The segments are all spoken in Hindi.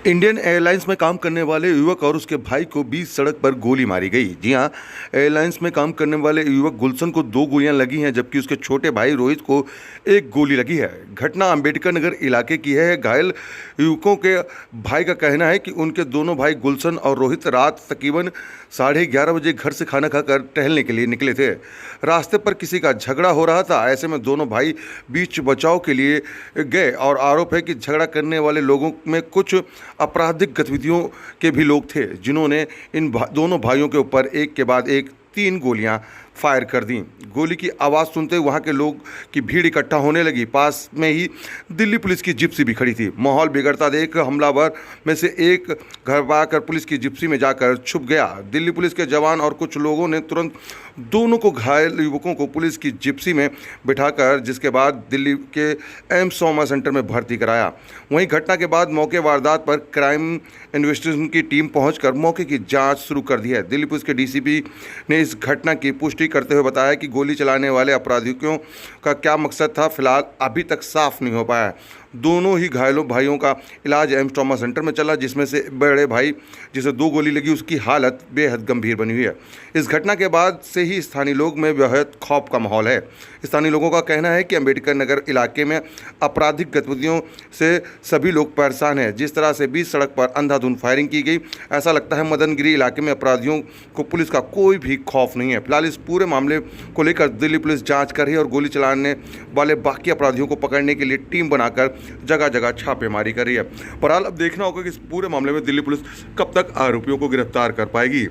इंडियन एयरलाइंस में काम करने वाले युवक और उसके भाई को बीच सड़क पर गोली मारी गई। जी हां, एयरलाइंस में काम करने वाले युवक गुलशन को 2 गोलियां लगी हैं, जबकि उसके छोटे भाई रोहित को 1 गोली लगी है। घटना अंबेडकर नगर इलाके की है। घायल युवकों के भाई का कहना है कि उनके दोनों भाई गुलशन और रोहित रात तकरीबन 11:30 बजे घर से खाना खाकर टहलने के लिए निकले थे। रास्ते पर किसी का झगड़ा हो रहा था। ऐसे में दोनों भाई बीच बचाव के लिए गए और आरोप है कि झगड़ा करने वाले लोगों में कुछ आपराधिक गतिविधियों के भी लोग थे, जिन्होंने इन दोनों भाइयों के ऊपर एक के बाद एक 3 गोलियां फायर कर दी। गोली की आवाज़ सुनते वहां के लोग की भीड़ इकट्ठा होने लगी। पास में ही दिल्ली पुलिस की जिप्सी भी खड़ी थी। माहौल बिगड़ता देख हमलावर में से एक घर आकर पुलिस की जिप्सी में जाकर छुप गया। दिल्ली पुलिस के जवान और कुछ लोगों ने तुरंत दोनों को घायल युवकों को पुलिस की जिप्सी में बिठाकर जिसके बाद दिल्ली के एम्स ट्रॉमा सेंटर में भर्ती कराया। वहीं घटना के बाद मौके वारदात पर क्राइम इन्वेस्टिगेशन की टीम पहुंचकर मौके की जांच शुरू कर दी है। दिल्ली पुलिस के डीसीपी ने इस घटना की पुष्टि करते हुए बताया कि गोली चलाने वाले अपराधियों का क्या मकसद था, फिलहाल अभी तक साफ नहीं हो पाया। दोनों ही घायलों भाइयों का इलाज एम्स ट्रॉमा सेंटर में चला, जिसमें से बड़े भाई जिसे 2 गोली लगी उसकी हालत बेहद गंभीर बनी हुई है। इस घटना के बाद से ही स्थानीय लोग में बेहद खौफ का माहौल है। स्थानीय लोगों का कहना है कि अंबेडकर नगर इलाके में आपराधिक गतिविधियों से सभी लोग परेशान हैं। जिस तरह से बीच सड़क पर अंधाधुंध फायरिंग की गई, ऐसा लगता है मदनगिरी इलाके में अपराधियों को पुलिस का कोई भी खौफ नहीं है। फिलहाल इस पूरे मामले को लेकर दिल्ली पुलिस जाँच कर रही है और गोली चलाने वाले बाकी अपराधियों को पकड़ने के लिए टीम बनाकर जगह जगह छापेमारी कर रही है। बहरहाल अब देखना होगा कि इस पूरे मामले में दिल्ली पुलिस कब तक आरोपियों को गिरफ्तार कर पाएगी।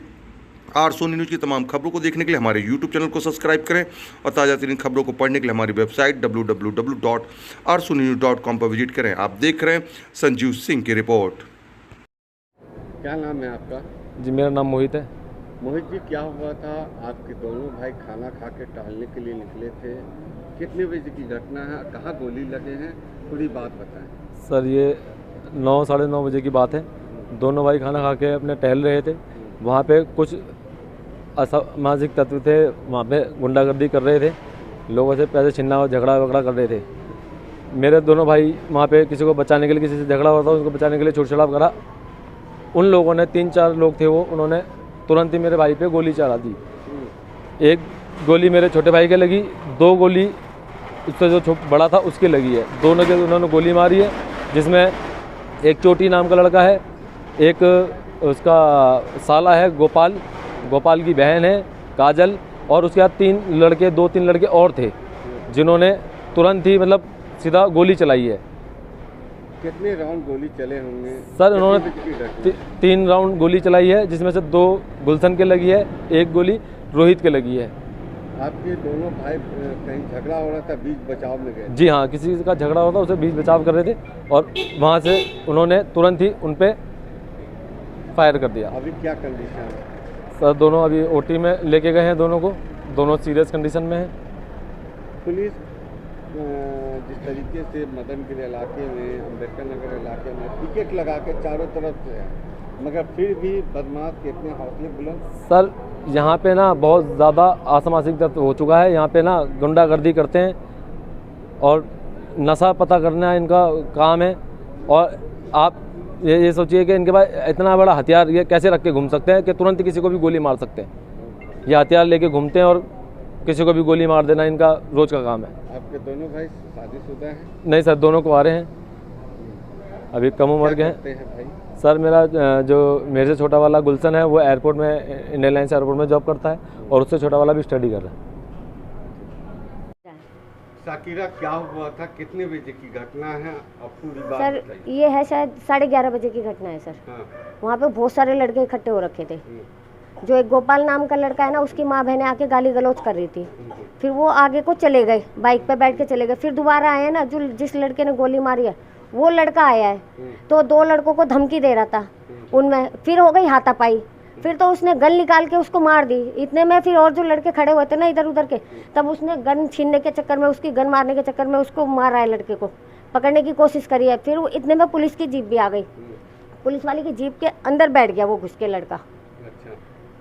R-Sony न्यूज़ की तमाम खबरों को देखने के लिए हमारे YouTube चैनल को सब्सक्राइब करें और ताज़ा तरीन खबरों को पढ़ने के लिए हमारी वेबसाइट www.rsonynews.com पर विजिट करें। आप देख रहे हैं संजीव सिंह की रिपोर्ट। क्या नाम है आपका? जी मेरा नाम मोहित है। मोहित जी, क्या हुआ था? आपके दोनों भाई खाना खा के टहलने के लिए निकले थे। कितने बजे की घटना है? कहाँ गोली लगे हैं? पूरी बात बताएं। सर ये 9 साढ़े 9 बजे की बात है। दोनों भाई खाना खा के अपने टहल रहे थे। वहाँ पे कुछ असामाजिक तत्व थे, वहाँ पे गुंडागर्दी कर रहे थे, लोगों से पैसे छीनना और झगड़ा वगड़ा कर रहे थे। मेरे दोनों भाई वहाँ पे किसी को बचाने के लिए, किसी से झगड़ा हो रहा था उनको बचाने के लिए छूट छड़ाव करा। उन लोगों ने 3-4 लोग थे वो, उन्होंने तुरंत ही मेरे भाई पे गोली चला दी। एक गोली मेरे छोटे भाई के लगी, 2 गोली उससे जो बड़ा था उसके लगी है। दोनों के उन्होंने गोली मारी है, जिसमें एक चोटी नाम का लड़का है, एक उसका साला है गोपाल की बहन है काजल, और उसके बाद 2-3 लड़के और थे, जिन्होंने तुरंत ही मतलब सीधा गोली चलाई है। कितने राउंड गोली चले होंगे? सर उन्होंने 3 राउंड गोली चलाई है, जिसमें से 2 गुलशन के लगी है, 1 गोली रोहित के लगी है। आपके दोनों भाई कहीं झगड़ा हो रहा था, बीच बचाव में गए? जी हाँ, किसी का झगड़ा हो रहा था, उसे बीच बचाव कर रहे थे और वहाँ से उन्होंने तुरंत ही उन पे फायर कर दिया। अभी क्या कंडीशन है? सर दोनों अभी ओटी में लेके गए हैं, दोनों सीरियस कंडीशन में हैं। पुलिस जिस तरीके से मदनगिरी इलाके में, अंबेडकर नगर इलाके में पिकेट लगा के चारों तरफ से है, मगर फिर भी बदमाश कितने हौसले बुलंद। सर यहाँ पे ना बहुत ज़्यादा असामाजिक तत्व हो चुका है। यहाँ पे ना गुंडागर्दी करते हैं और नशा पता करना इनका काम है। और आप ये सोचिए कि इनके पास इतना बड़ा हथियार ये कैसे रख के घूम सकते हैं कि तुरंत किसी को भी गोली मार सकते हैं। ये हथियार लेके घूमते हैं और किसी को भी गोली मार देना इनका रोज़ का काम है। आपके दोनों भाई शादीशुदा हैं? नहीं सर, दोनों कुंवारे हैं, अभी कम उम्र के हैं। भाई? सर मेरा जो मेरे से छोटा वाला गुलशन है वो एयरपोर्ट में, इंडियन एयरलाइंस एयरपोर्ट में जॉब करता है, और उससे छोटा वाला भी स्टडी कर रहा है। साकिरा, क्या हुआ था? कितने बजे की घटना है? अब पूरी बात सर बताइए। ये है शायद 11:30 बजे की घटना है सर। हाँ। वहाँ पे बहुत सारे लड़के इकट्ठे हो रखे थे। जो एक गोपाल नाम का लड़का है ना, उसकी माँ बहनें आके गाली गलौज कर रही थी। फिर वो आगे को चले गए, बाइक पे बैठ के चले गए। फिर दोबारा आए ना, जो जिस लड़के ने गोली मारी है वो लड़का आया है, तो 2 लड़कों को धमकी दे रहा था। उनमें फिर हो गई हाथापाई, फिर तो उसने गन निकाल के उसको मार दी। इतने में फिर और जो लड़के खड़े हुए थे ना इधर उधर के, तब उसने गन छीनने के चक्कर में, उसकी गन मारने के चक्कर में उसको मारा है, लड़के को पकड़ने की कोशिश करी है। फिर इतने में पुलिस की जीप भी आ गई, पुलिस वाले की जीप के अंदर बैठ गया वो घुस के लड़का। अच्छा।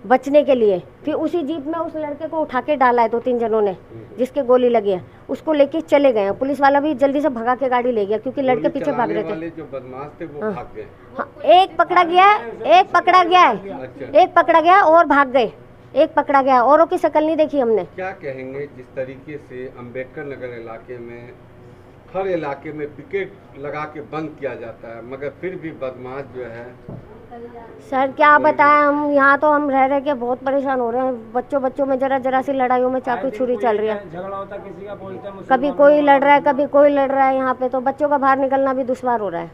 बचने के लिए। फिर उसी जीप में उस लड़के को उठा के डाला है 2-3 जनों ने, जिसके गोली लगी है, उसको लेके चले गए हैं। पुलिस वाला भी जल्दी से भगा के गाड़ी ले गया क्योंकि लड़के पीछे भाग रहे थे। वाले जो बदमाश थे वो भाग गए। हाँ, एक पकड़ा गया है, एक पकड़ा गया है, अच्छा। एक पकड़ा गया और भाग गए, एक पकड़ा गया, औरों की शक्ल नहीं देखी हमने। क्या कहेंगे जिस तरीके से अम्बेडकर नगर इलाके में हर इलाके में पिकेट लगा के बंद किया जाता है, मगर फिर भी बदमाश जो है। सर क्या बताएं, हम यहाँ तो हम रह के बहुत परेशान हो रहे हैं। बच्चों में जरा सी लड़ाइयों में चाकू छुरी चल रही है, झगड़ा होता किसी का बोलते हैं कभी कोई लड़ रहा है, कभी कोई लड़ रहा है। यहाँ पे तो बच्चों का बाहर निकलना भी दुश्वार हो रहा है।